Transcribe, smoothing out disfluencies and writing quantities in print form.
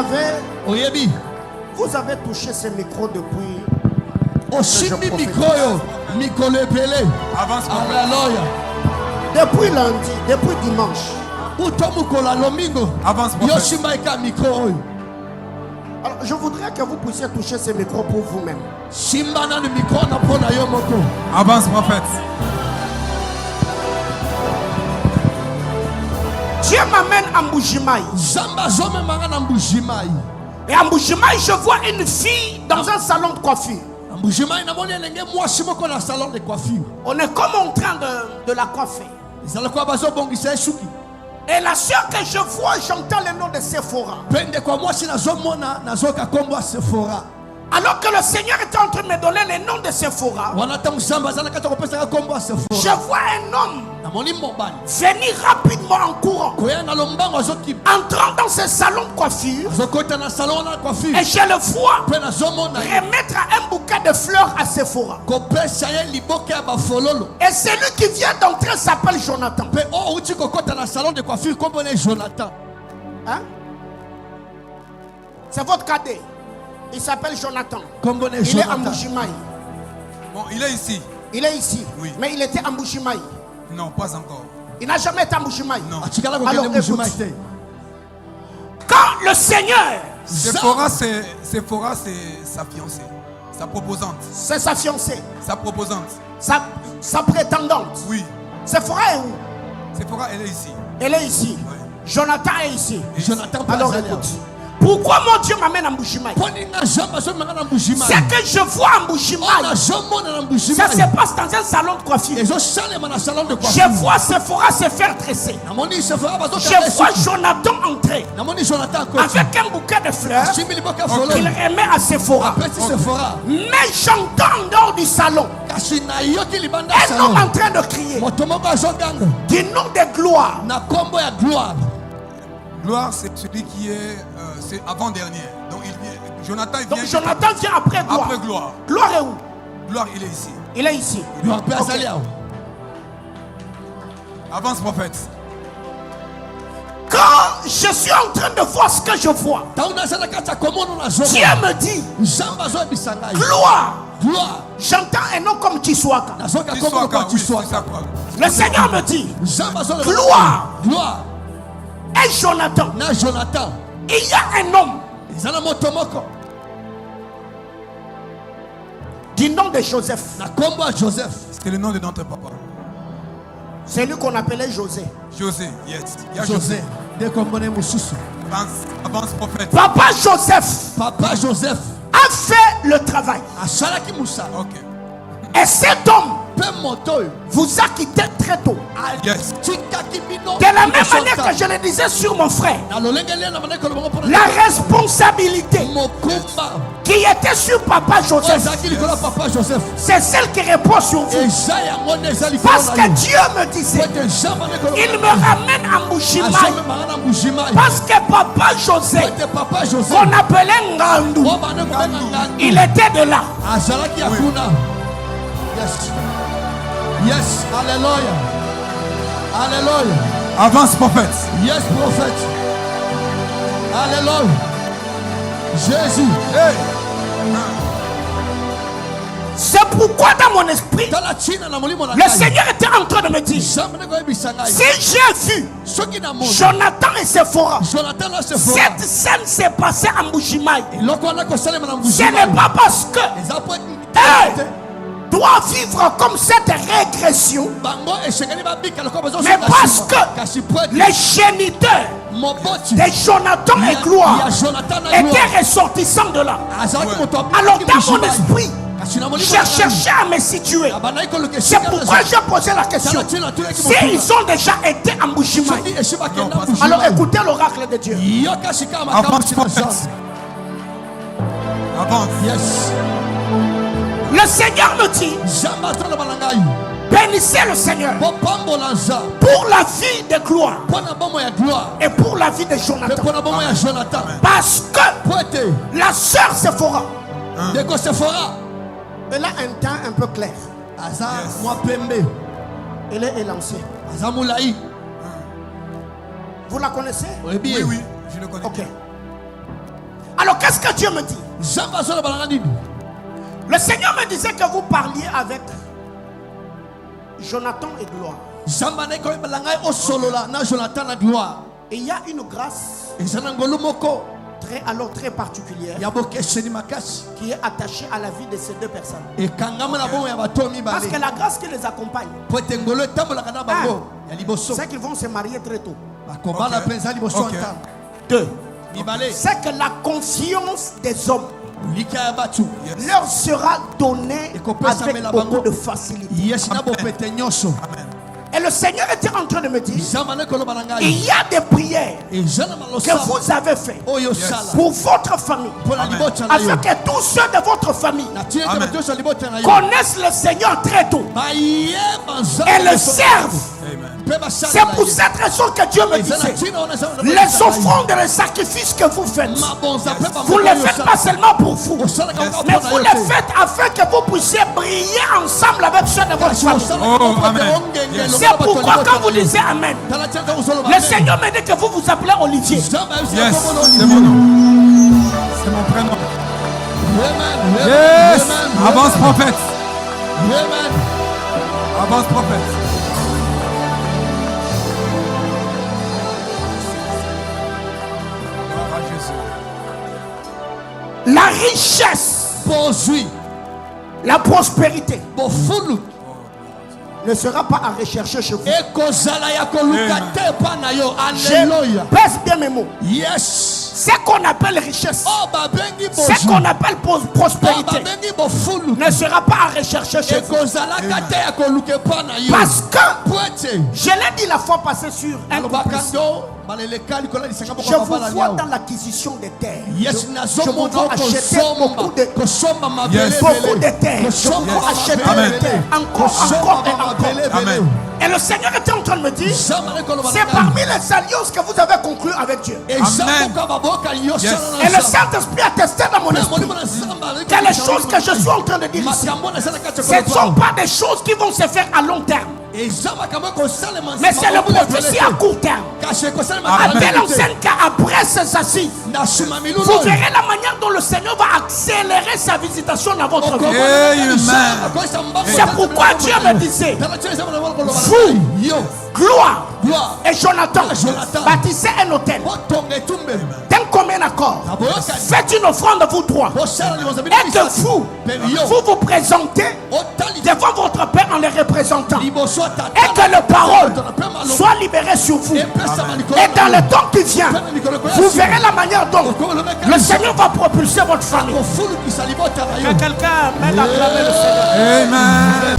savez, vous avez touché ce micro depuis. Avance, depuis lundi, depuis dimanche. Avance, Alors, je voudrais que vous puissiez toucher ce micro pour vous-même. Avance, prophète. Dieu m'amène à Mbujimaï. Et à Mbujimaï, je vois une fille dans un salon de coiffure. On est comme en train de la coiffer. Et la soeur que je vois, j'entends le nom de Sephora. Alors que le Seigneur était en train de me donner le nom de Sephora, je vois un homme venir rapidement en courant, entrant dans ce salon de coiffure, et je le vois remettre un bouquet de fleurs à Sephora. Et celui qui vient d'entrer s'appelle Jonathan. Hein? C'est votre cadet. Il s'appelle Jonathan. Il est à Mbujimaï. Bon, il est ici. Il est ici. Oui. Mais il était à Mbujimaï. Non, pas encore. Il n'a jamais été à Mbujimaï. Non. Alors écoute, quand le Seigneur, Sephora, c'est sa fiancée, sa proposante. c'est sa fiancée, Sa proposante. sa prétendante. Oui. Sephora est où? Sephora, elle est ici. Elle est ici. Oui. Jonathan est ici. Alors écoute. écoute. Pourquoi mon Dieu m'amène à Mbujimaï? C'est que je vois à Mbujimaï. Ça se passe dans un salon de coiffure. Je vois Sephora se faire dresser. Je vois Jonathan entrer avec un bouquet de fleurs qu'il remet à Sephora. Mais j'entends en dehors du salon un homme en train de crier du nom de gloire. Gloire, c'est celui qui est c'est avant-dernier. Donc Jonathan vient. Donc Jonathan vient après gloire. Après gloire. Gloire est où? Gloire, il est ici. Il est ici. Okay. Avance, prophète. Quand je suis en train de voir ce que je vois, Dieu me dit gloire. J'entends un nom comme Tiswaka. Le Seigneur me dit gloire. Et Jonathan, il y a un homme du nom de Joseph. C'est le nom de notre papa. C'est lui qu'on appelait José. José, yes. Il y a José. Avance, prophète. Papa Joseph a fait le travail. Ok. Et cet homme vous a quitté très tôt. Yes. De la même manière que je le disais sur mon frère, la responsabilité qui était sur Papa Joseph, c'est celle qui repose sur vous. Parce que Dieu me disait, il me ramène à Mbujimaï. Parce que Papa Joseph, qu'on appelait Ngandou, il était de là. Yes, alléluia. Alléluia. Avance, prophète. Yes, prophète. Alléluia. Jésus. Hey. C'est pourquoi dans mon esprit, le Seigneur était en train de me dire, si j'ai vu Jonathan et Sephora, cette scène s'est passée à Mbujimaï. Ce n'est pas parce que doit vivre comme cette régression, mais parce que les géniteurs de Jonathan et Gloire étaient ressortissants de là. Alors dans mon esprit, j'ai cherché à me situer. C'est pourquoi j'ai posé la question. S'ils ont déjà été à Mbujimaï, alors écoutez l'oracle de Dieu. Avance, prophète. Avance. Yes. Le Seigneur me dit, bénissez le Seigneur pour la vie de Gloire et pour la vie de Jonathan. Parce que la sœur Sephora, elle a un teint un peu clair. Elle est élancée. Vous la connaissez? Oui, je le connais. Ok. Alors qu'est-ce que Dieu me dit? Le Seigneur me disait que vous parliez avec Jonathan et Gloire. Et il y a une grâce très particulière qui est attachée à la vie de ces deux personnes. Parce que la grâce qui les accompagne, c'est qu'ils vont se marier très tôt. Deux, c'est que la confiance des hommes leur sera donnée avec beaucoup de facilité. Et le Seigneur était en train de me dire, il y a des prières que vous avez faites pour votre famille, afin que tous ceux de votre famille connaissent le Seigneur très tôt et le servent. C'est pour cette raison que Dieu me disait, les offrandes et les sacrifices que vous faites, vous ne les faites pas seulement pour vous, mais vous les faites afin que vous puissiez briller ensemble avec ceux de votre famille. C'est pourquoi quand vous lisez Amen, le Seigneur me dit que vous vous appelez Olivier. Yes, c'est mon nom. C'est mon prénom. Yes, avance prophète. Avance prophète. La richesse, la prospérité ne sera pas à rechercher chez vous. Je pèse bien mes mots. Ce qu'on appelle richesse, ce qu'on appelle prospérité, ne sera pas à rechercher chez vous. Parce que, je l'ai dit la fois passée sur un caprice, je vous vois dans l'acquisition des terres. Je vous vois acheter beaucoup de terres. Je vous vois acheter des terres. Encore et encore. Amen. Et le Seigneur était en train de me dire, c'est parmi les alliances que vous avez conclues avec Dieu. Amen. Et le Saint-Esprit a testé dans mon esprit que les choses que je suis en train de dire ici, ce ne sont pas des choses qui vont se faire à long terme, mais c'est le prophétie à court terme. À telle enseigne qu'après ces assises, vous verrez la manière dont le Seigneur va accélérer sa visitation dans votre vie. C'est pourquoi Dieu me disait, vous, Gloire et Jonathan, bâtissez un hôtel d'un commun accord. Faites une offrande vous trois. Et que vous vous présentez devant votre Père en les représentant. Et que le parole soit libéré sur vous. Et dans le temps qui vient, vous verrez la manière dont le Seigneur va propulser votre famille. Que quelqu'un m'aide à acclamer le Seigneur. Amen.